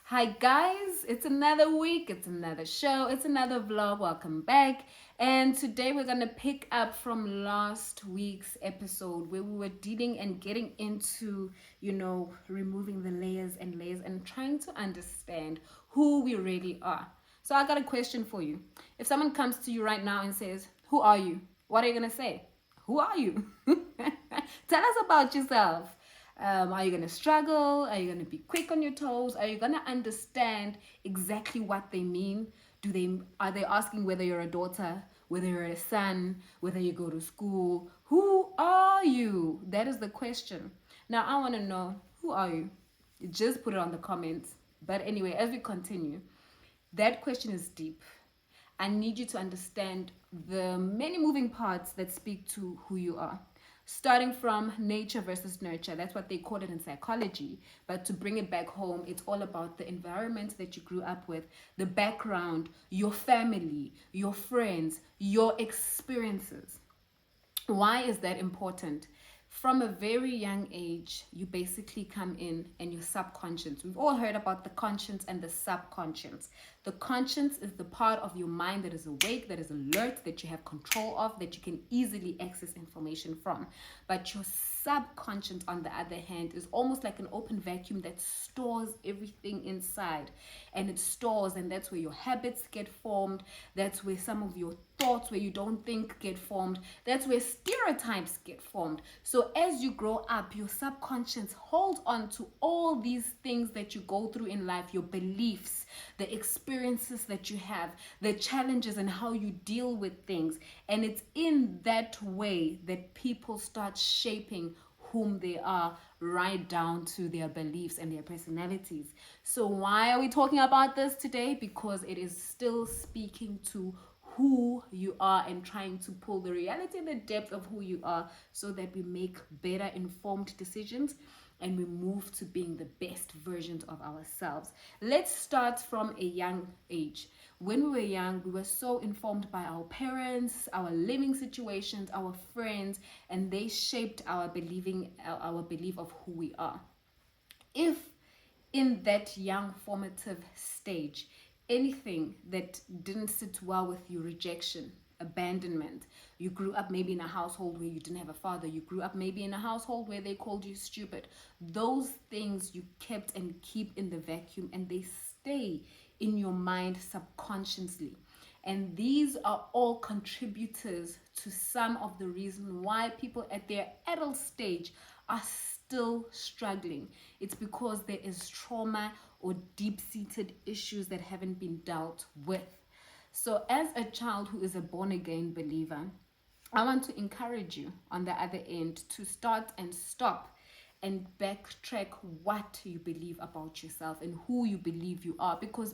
Hi guys, it's another week, it's another show, it's another vlog. Welcome back. And today we're going to pick up from last week's episode where we were dealing and getting into, removing the layers and layers and trying to understand who we really are. So I got a question for you. If someone comes to you right now and says, "Who are you?" What are you going to say? Who are you? Tell us about yourself. Are you going to struggle? Are you going to be quick on your toes? Are you going to understand exactly what they mean? Are they asking whether you're a daughter, whether you're a son, whether you go to school? Who are you? That is the question. Now I want to know, who are you? Just put it on the comments. But anyway, as we continue, that question is deep. I need you to understand the many moving parts that speak to who you are. Starting from nature versus nurture, that's what they call it in psychology. But to bring it back home, it's all about the environment that you grew up with, the background, your family, your friends, your experiences. Why is that important? From a very young age, you basically come in and your subconscious. We've all heard about the conscious and the subconscious. The conscious is the part of your mind that is awake, that is alert, that you have control of, that you can easily access information from. But your subconscious, on the other hand, is almost like an open vacuum that stores everything inside. And it stores, and that's where your habits get formed. That's where some of your thoughts where you don't think get formed. That's where stereotypes get formed. So as you grow up, your subconscious holds on to all these things that you go through in life, your beliefs, the experiences that you have, the challenges and how you deal with things. And it's in that way that people start shaping whom they are, right down to their beliefs and their personalities. So why are we talking about this today? Because it is still speaking to who you are and trying to pull the reality and the depth of who you are so that we make better informed decisions and we move to being the best versions of ourselves. Let's start from a young age. When we were young, we were so informed by our parents, our living situations, our friends, and they shaped our belief of who we are. If in that young formative stage, anything that didn't sit well with you, rejection, abandonment, you grew up maybe in a household where you didn't have a father, you grew up maybe in a household where they called you stupid, those things you kept and keep in the vacuum and they stay in your mind subconsciously. And these are all contributors to some of the reason why people at their adult stage are still struggling. It's because there is trauma or deep-seated issues that haven't been dealt with. So as a child who is a born-again believer, I want to encourage you on the other end to start and stop and backtrack what you believe about yourself and who you believe you are, because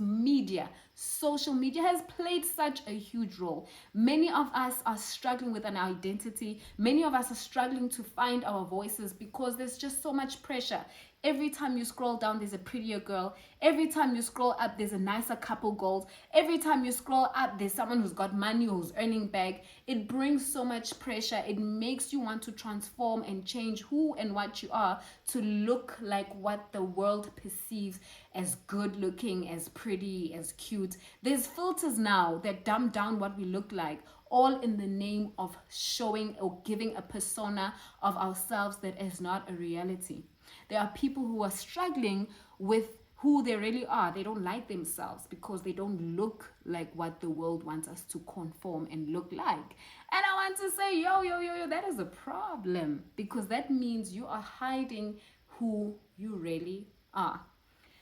social media has played such a huge role. Many of us are struggling with an identity. Many of us are struggling to find our voices because there's just so much pressure. Every time you scroll down, there's a prettier girl. Every time you scroll up, there's a nicer couple goals. Every time you scroll up, there's someone who's got money, who's earning back. It brings so much pressure. It makes you want to transform and change who and what you are to look like what the world perceives as good looking, as pretty, as cute. There's filters now that dumb down what we look like, all in the name of showing or giving a persona of ourselves that is not a reality. There are people who are struggling with who they really are. They don't like themselves because they don't look like what the world wants us to conform and look like. And I want to say, yo, that is a problem, because that means you are hiding who you really are.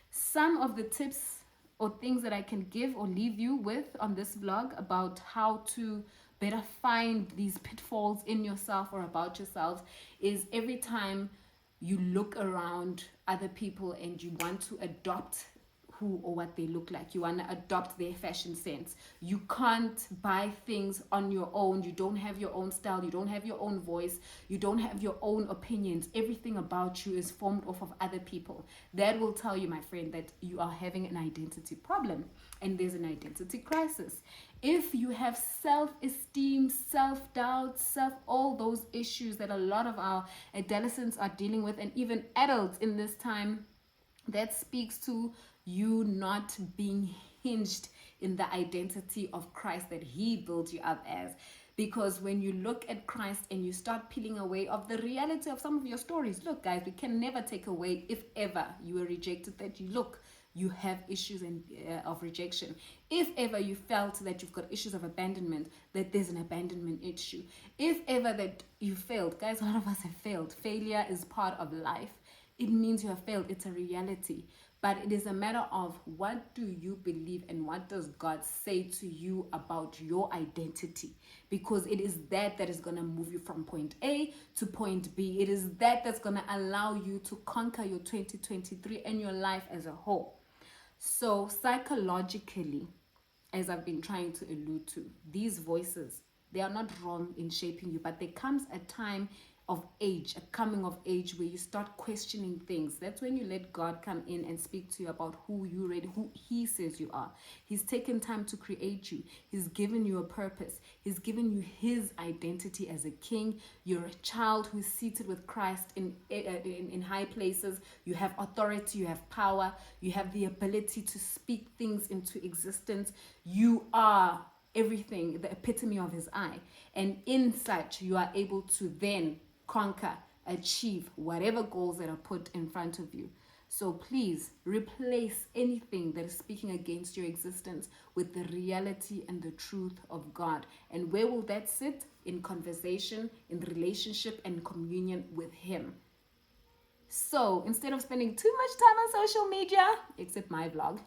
Some of the tips or things that I can give or leave you with on this vlog about how to better find these pitfalls in yourself or about yourself is, every time you look around other people and you want to adopt who or what they look like, you want to adopt their fashion sense, you can't buy things on your own. You don't have your own style, you don't have your own voice, you don't have your own opinions. Everything about you is formed off of other people. That will tell you, my friend, that you are having an identity problem and there's an identity crisis. If you have self-esteem, self-doubt, all those issues that a lot of our adolescents are dealing with, and even adults in this time, that speaks to you not being hinged in the identity of Christ that he built you up as. Because when you look at Christ and you start peeling away of the reality of some of your stories, look guys, we can never take away, if ever you were rejected, that you have issues of rejection. If ever you felt that you've got issues of abandonment, that there's an abandonment issue. If ever that you failed, guys, all of us have failed. Failure is part of life. It means you have failed. It's a reality. But it is a matter of, what do you believe and what does God say to you about your identity? Because it is that is going to move you from point A to point B. It is that that's going to allow you to conquer your 2023 and your life as a whole. So psychologically, as I've been trying to allude to, these voices, they are not wrong in shaping you, but there comes a time of age, a coming of age, where you start questioning things. That's when you let God come in and speak to you about who he says you are. He's taken time to create you. He's given you a purpose. He's given you his identity as a king. You're a child who's seated with Christ in high places. You have authority, you have power, you have the ability to speak things into existence. You are everything, the epitome of his eye. And in such, you are able to then conquer, achieve whatever goals that are put in front of you. So please replace anything that is speaking against your existence with the reality and the truth of God. And where will that sit? In conversation, in relationship, and communion with him. So instead of spending too much time on social media, except my vlog,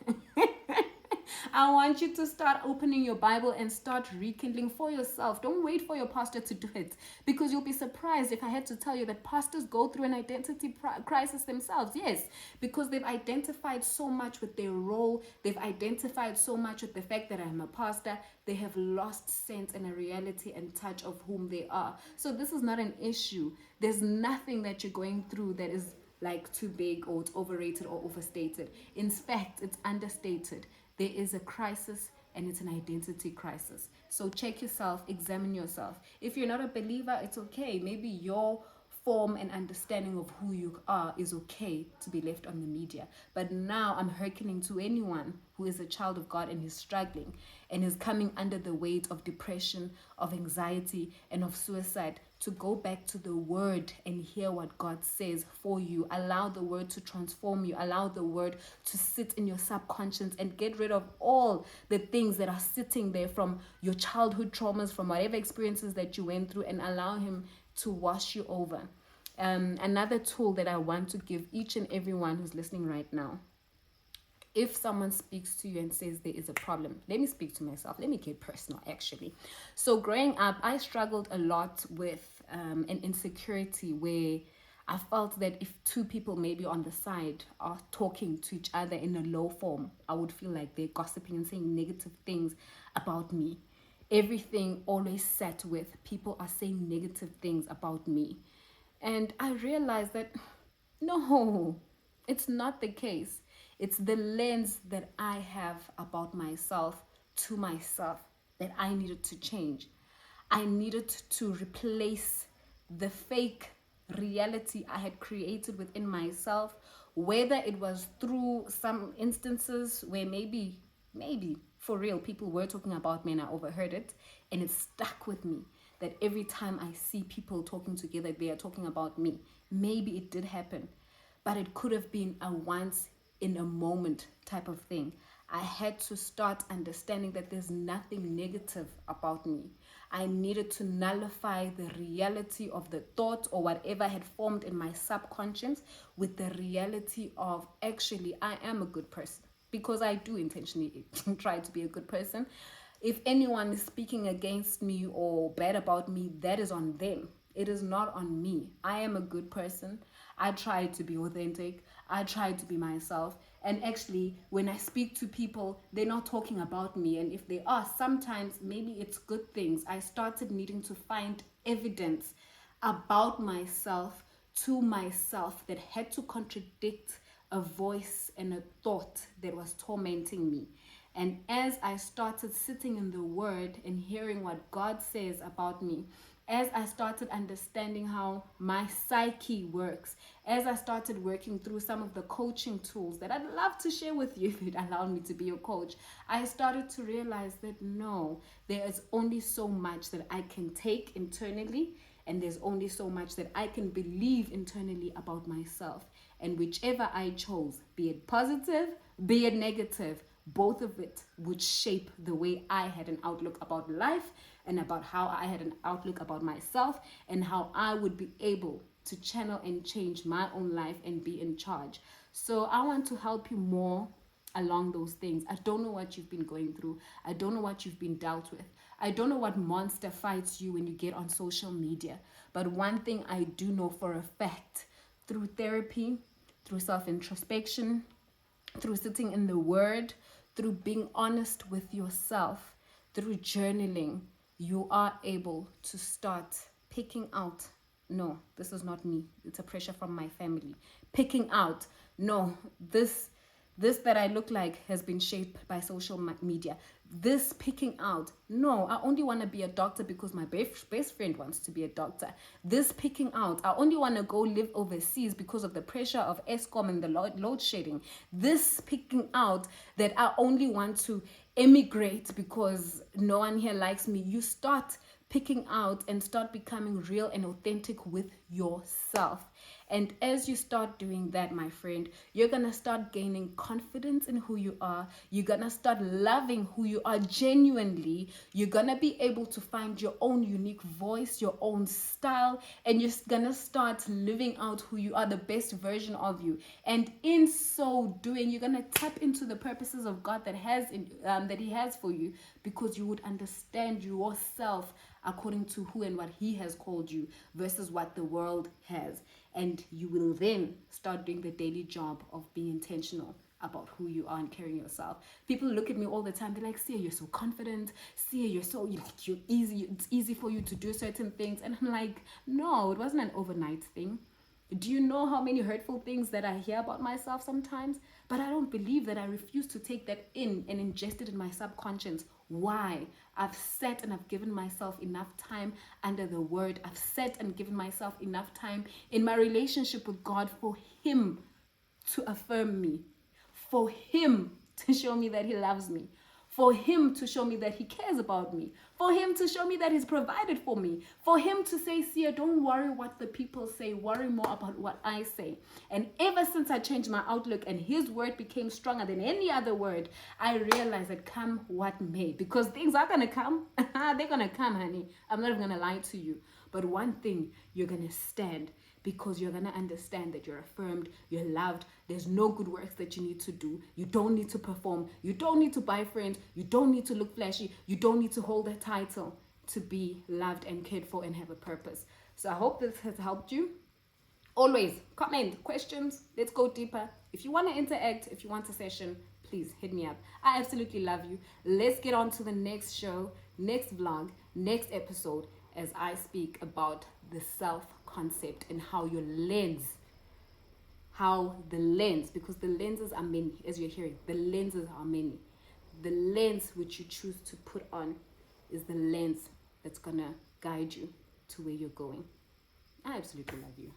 I want you to start opening your Bible and start rekindling for yourself. Don't wait for your pastor to do it, because you'll be surprised if I had to tell you that pastors go through an identity crisis themselves. Yes, because they've identified so much with their role. They've identified so much with the fact that I'm a pastor. They have lost sense and a reality and touch of whom they are. So this is not an issue. There's nothing that you're going through that is like too big or it's overrated or overstated. In fact, it's understated. There is a crisis, and it's an identity crisis. So check yourself, examine yourself. If you're not a believer, it's okay. Maybe your form and understanding of who you are is okay to be left on the media. But now I'm hearkening to anyone who is a child of God and is struggling and is coming under the weight of depression, of anxiety, and of suicide, to go back to the word and hear what God says for you. Allow the word to transform you. Allow the word to sit in your subconscious and get rid of all the things that are sitting there from your childhood traumas, from whatever experiences that you went through, and allow him to wash you over. Another tool that I want to give each and everyone who's listening right now: if someone speaks to you and says there is a problem, let me speak to myself. Let me get personal, actually. So growing up, I struggled a lot with an insecurity where I felt that if two people maybe on the side are talking to each other in a low form, I would feel like they're gossiping and saying negative things about me. Everything always sat with people are saying negative things about me. And I realized that no, it's not the case. It's the lens that I have about myself to myself that I needed to change. I needed to replace the fake reality I had created within myself, whether it was through some instances where maybe for real people were talking about me and I overheard it, and it stuck with me that every time I see people talking together, they are talking about me. Maybe it did happen, but it could have been a once in a moment type of thing. I had to start understanding that there's nothing negative about me. I needed to nullify the reality of the thought or whatever had formed in my subconscious with the reality of, actually, I am a good person, because I do intentionally try to be a good person. If anyone is speaking against me or bad about me, that is on them. It is not on me. I am a good person. I try to be authentic. I try to be myself. And actually, when I speak to people, they're not talking about me. And if they are, sometimes maybe it's good things. I started needing to find evidence about myself to myself that had to contradict a voice and a thought that was tormenting me. And as I started sitting in the word and hearing what God says about me, as I started understanding how my psyche works, as I started working through some of the coaching tools that I'd love to share with you if it allowed me to be your coach, I started to realize that no, there is only so much that I can take internally, and there's only so much that I can believe internally about myself. And whichever I chose, be it positive, be it negative, both of it would shape the way I had an outlook about life and about how I had an outlook about myself and how I would be able to channel and change my own life and be in charge. So I want to help you more along those things. I don't know what you've been going through. I don't know what you've been dealt with. I don't know what monster fights you when you get on social media. But one thing I do know for a fact, through therapy, through self-introspection, through sitting in the word, through being honest with yourself, through journaling, you are able to start picking out, no, this is not me, it's a pressure from my family. Picking out, no, this that I look like has been shaped by social media. This picking out, no, I only want to be a doctor because my best friend wants to be a doctor. This picking out, I only want to go live overseas because of the pressure of Eskom and the load shedding. This picking out that I only want to emigrate because no one here likes me. You start picking out and start becoming real and authentic with yourself. And as you start doing that, my friend, you're going to start gaining confidence in who you are. You're going to start loving who you are genuinely. You're going to be able to find your own unique voice, your own style, and you're going to start living out who you are, the best version of you. And in so doing, you're going to tap into the purposes of God that He has for you, because you would understand yourself according to who and what He has called you versus what the world has. And you will then start doing the daily job of being intentional about who you are and carrying yourself. People look at me all the time. They're like, Sia, you're so confident. Sia, you're easy. It's easy for you to do certain things. And I'm like, no, it wasn't an overnight thing. Do you know how many hurtful things that I hear about myself sometimes? But I don't believe that. I refuse to take that in and ingest it in my subconscious. Why? I've sat and I've given myself enough time under the word. I've sat and given myself enough time in my relationship with God for Him to affirm me, for Him to show me that He loves me, for Him to show me that He cares about me, for Him to show me that He's provided for me, for Him to say, Sia, don't worry what the people say, worry more about what I say. And ever since I changed my outlook and His word became stronger than any other word, I realized that come what may, because things are going to come. They're going to come, honey. I'm not even going to lie to you. But one thing, you're going to stand, because you're going to understand that you're affirmed, you're loved. There's no good works that you need to do. You don't need to perform. You don't need to buy friends. You don't need to look flashy. You don't need to hold a title to be loved and cared for and have a purpose. So I hope this has helped you. Always comment, questions. Let's go deeper. If you want to interact, if you want a session, please hit me up. I absolutely love you. Let's get on to the next show, next vlog, next episode, as I speak about the self-concept and how your lens, because the lenses are many, as you're hearing, the lenses are many. The lens which you choose to put on is the lens that's gonna guide you to where you're going. I absolutely love you.